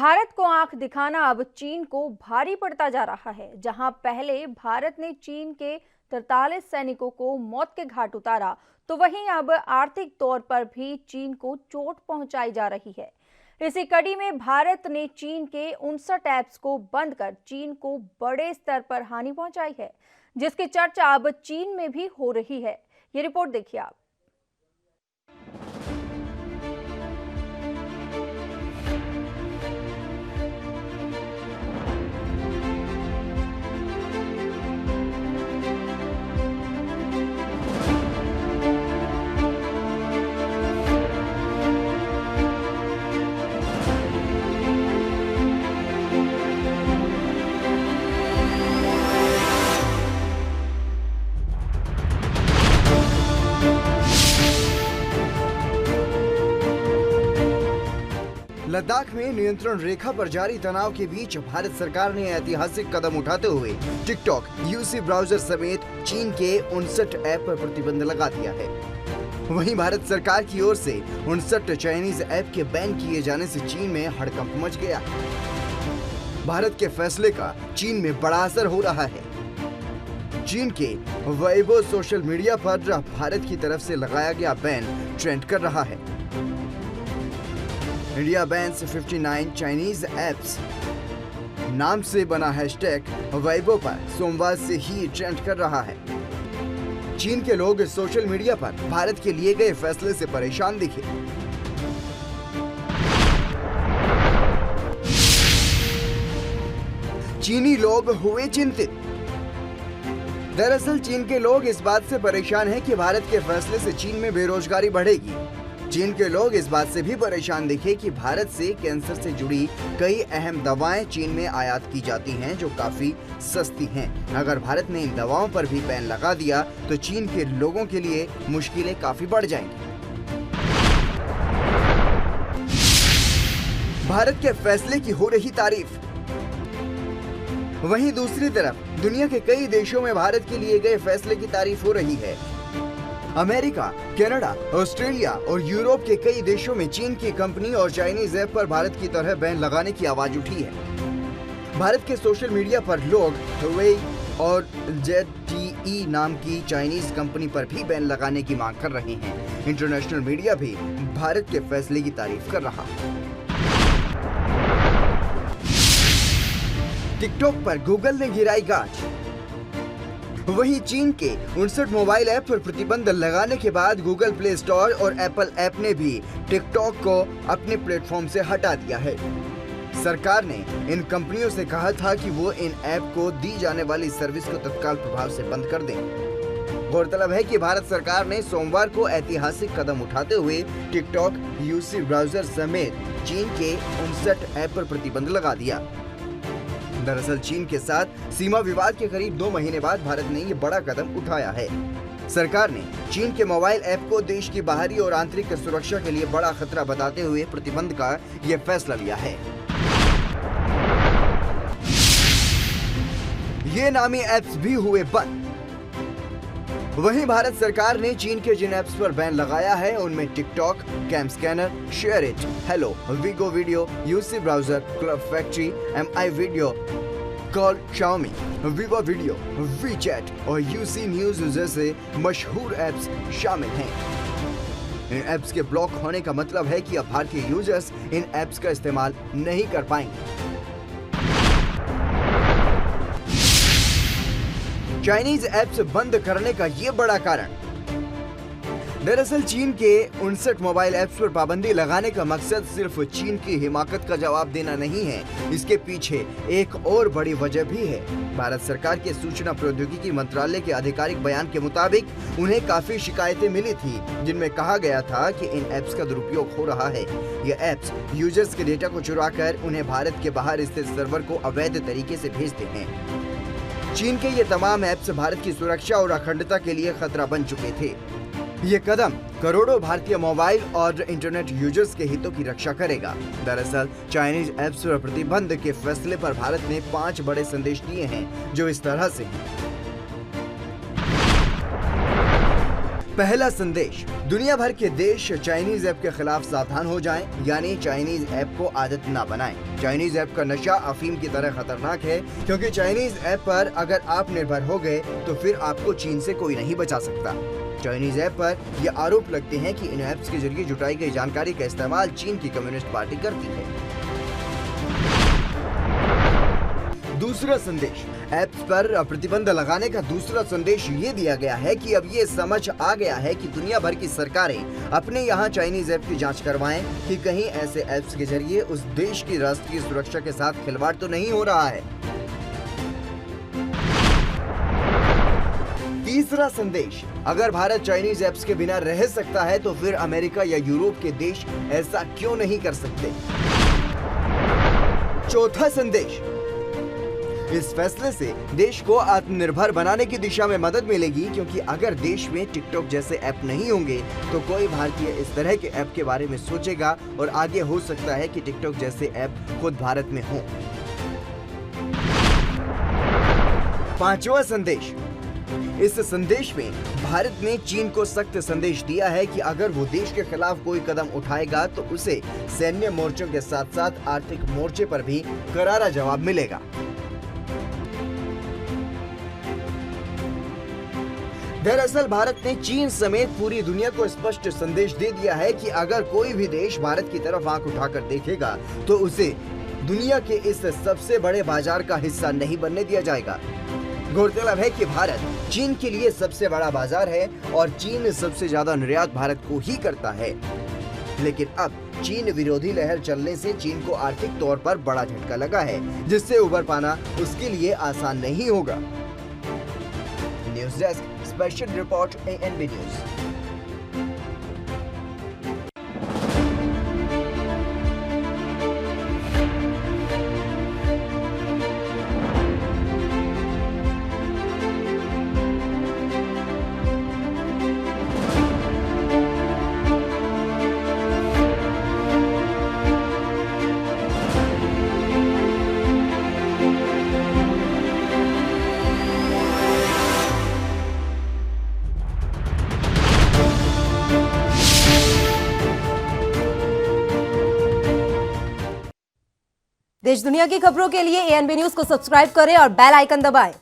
भारत को आंख दिखाना अब चीन को भारी पड़ता जा रहा है। जहां पहले भारत ने चीन के 43 सैनिकों को मौत के घाट उतारा, तो वहीं अब आर्थिक तौर पर भी चीन को चोट पहुंचाई जा रही है। इसी कड़ी में भारत ने चीन के 59 ऐप्स को बंद कर चीन को बड़े स्तर पर हानि पहुंचाई है, जिसकी चर्चा अब चीन में भी हो रही है। ये रिपोर्ट देखिए आप। लद्दाख में नियंत्रण रेखा पर जारी तनाव के बीच भारत सरकार ने ऐतिहासिक कदम उठाते हुए टिकटॉक, यूसी ब्राउजर समेत चीन के 59 ऐप पर प्रतिबंध लगा दिया है। वहीं भारत सरकार की ओर से 59 चाइनीज ऐप के बैन किए जाने से चीन में हड़कंप मच गया। भारत के फैसले का चीन में बड़ा असर हो रहा है। चीन के weibo सोशल मीडिया पर भारत की तरफ से लगाया गया बैन ट्रेंड कर रहा है। इंडिया बैन्स 59 चाइनीज ऐप्स नाम से बना हैशटैग weibo पर सोमवार से ही ट्रेंड कर रहा है। चीन के लोग सोशल मीडिया पर भारत के लिए गए फैसले से परेशान दिखे। चीनी लोग हुए चिंतित। दरअसल चीन के लोग इस बात से परेशान हैं कि भारत के फैसले से चीन में बेरोजगारी बढ़ेगी। चीन के लोग इस बात से भी परेशान दिखे कि भारत से कैंसर से जुड़ी कई अहम दवाएं चीन में आयात की जाती हैं, जो काफी सस्ती हैं। अगर भारत ने इन दवाओं पर भी बैन लगा दिया तो चीन के लोगों के लिए मुश्किलें काफी बढ़ जाएंगी। भारत के फैसले की हो रही तारीफ। वहीं दूसरी तरफ दुनिया के कई देशों में भारत के लिए गए फैसले की तारीफ हो रही है। अमेरिका, कनाडा, ऑस्ट्रेलिया और यूरोप के कई देशों में चीन की कंपनी और चाइनीज ऐप पर भारत की तरह बैन लगाने की आवाज उठी है। भारत के सोशल मीडिया पर लोग हुवेई और ZTE नाम की चाइनीज कंपनी पर भी बैन लगाने की मांग कर रहे हैं। इंटरनेशनल मीडिया भी भारत के फैसले की तारीफ कर रहा है। टिकटॉक पर गूगल ने गिराई गाज। वहीं चीन के 59 मोबाइल ऐप पर प्रतिबंध लगाने के बाद गूगल प्ले स्टोर और एप्पल ऐप ने भी टिकटॉक को अपने प्लेटफॉर्म से हटा दिया है। सरकार ने इन कंपनियों से कहा था कि वो इन ऐप को दी जाने वाली सर्विस को तत्काल प्रभाव से बंद कर दें। गौरतलब है कि भारत सरकार ने सोमवार को ऐतिहासिक कदम उठाते हुए टिकटॉक, यूसी ब्राउजर समेत चीन के 59 ऐप पर प्रतिबंध लगा दिया। दरअसल चीन के साथ सीमा विवाद के करीब 2 महीने बाद भारत ने ये बड़ा कदम उठाया है। सरकार ने चीन के मोबाइल ऐप को देश की बाहरी और आंतरिक सुरक्षा के लिए बड़ा खतरा बताते हुए प्रतिबंध का ये फैसला लिया है। ये नामी ऐप्स भी हुए बंद। वहीं भारत सरकार ने चीन के जिन ऐप्स पर बैन लगाया है उनमें TikTok, CamScanner, SHAREit, Helo, Vigo video, UC Browser, Club Factory, MI video, call Xiaomi, Vivo video, WeChat और यूसी न्यूज जैसे मशहूर ऐप्स शामिल हैं। इन ऐप्स के ब्लॉक होने का मतलब है कि अब भारतीय यूजर्स इन ऐप्स का इस्तेमाल नहीं कर पाएंगे। चाइनीज ऐप्स बंद करने का ये बड़ा कारण। दरअसल चीन के 59 मोबाइल ऐप्स पर पाबंदी लगाने का मकसद सिर्फ चीन की हिमाकत का जवाब देना नहीं है, इसके पीछे एक और बड़ी वजह भी है। भारत सरकार के सूचना प्रौद्योगिकी मंत्रालय के आधिकारिक बयान के मुताबिक उन्हें काफी शिकायतें मिली थी, जिनमें कहा गया था कि इन ऐप्स का दुरुपयोग हो रहा है। ये ऐप्स यूजर्स के डेटा को चुराकर उन्हें भारत के बाहर स्थित सर्वर को अवैध तरीके से भेजते हैं। चीन के ये तमाम ऐप्स भारत की सुरक्षा और अखंडता के लिए खतरा बन चुके थे। ये कदम करोड़ों भारतीय मोबाइल और इंटरनेट यूजर्स के हितों की रक्षा करेगा। दरअसल चाइनीज ऐप्स पर प्रतिबंध के फैसले पर भारत ने 5 बड़े संदेश दिए हैं, जो इस तरह से हैं। पहला संदेश, दुनिया भर के देश चाइनीज ऐप के खिलाफ सावधान हो जाएं, यानी चाइनीज ऐप को आदत ना बनाएं। चाइनीज ऐप का नशा अफीम की तरह खतरनाक है, क्योंकि चाइनीज ऐप पर अगर आप निर्भर हो गए तो फिर आपको चीन से कोई नहीं बचा सकता। चाइनीज ऐप पर यह आरोप लगते हैं कि इन ऐप्स के जरिए जुटाई गई जानकारी का इस्तेमाल चीन की कम्युनिस्ट पार्टी करती है। दूसरा संदेश, ऐप्स पर प्रतिबंध लगाने का दूसरा संदेश ये दिया गया है कि अब ये समझ आ गया है कि दुनिया भर की सरकारें अपने यहाँ चाइनीज ऐप की जांच करवाएं कि कहीं ऐसे ऐप्स के जरिए उस देश की राष्ट्रीय सुरक्षा के साथ खिलवाड़ तो नहीं हो रहा है। तीसरा संदेश, अगर भारत चाइनीज ऐप्स के बिना रह सकता है तो फिर अमेरिका या यूरोप के देश ऐसा क्यों नहीं कर सकते। चौथा संदेश, इस फैसले से देश को आत्मनिर्भर बनाने की दिशा में मदद मिलेगी, क्योंकि अगर देश में टिकटॉक जैसे ऐप नहीं होंगे तो कोई भारतीय इस तरह के ऐप के बारे में सोचेगा और आगे हो सकता है कि टिकटॉक जैसे ऐप खुद भारत में हो। पांचवा संदेश, इस संदेश में भारत ने चीन को सख्त संदेश दिया है कि अगर वो देश के खिलाफ कोई कदम उठाएगा तो उसे सैन्य मोर्चों के साथ साथ आर्थिक मोर्चे पर भी करारा जवाब मिलेगा। दरअसल भारत ने चीन समेत पूरी दुनिया को स्पष्ट संदेश दे दिया है कि अगर कोई भी देश भारत की तरफ आंख उठाकर देखेगा तो उसे दुनिया के इस सबसे बड़े बाजार का हिस्सा नहीं बनने दिया जाएगा। गौरतलब है कि भारत चीन के लिए सबसे बड़ा बाजार है और चीन सबसे ज्यादा निर्यात भारत को ही करता है। लेकिन अब चीन विरोधी लहर चलने से चीन को आर्थिक तौर पर बड़ा झटका लगा है, जिससे उबर पाना उसके लिए आसान नहीं होगा। News desk, special report ANB news. देश दुनिया की खबरों के लिए ANB न्यूज को सब्सक्राइब करें और बेल आइकन दबाएं।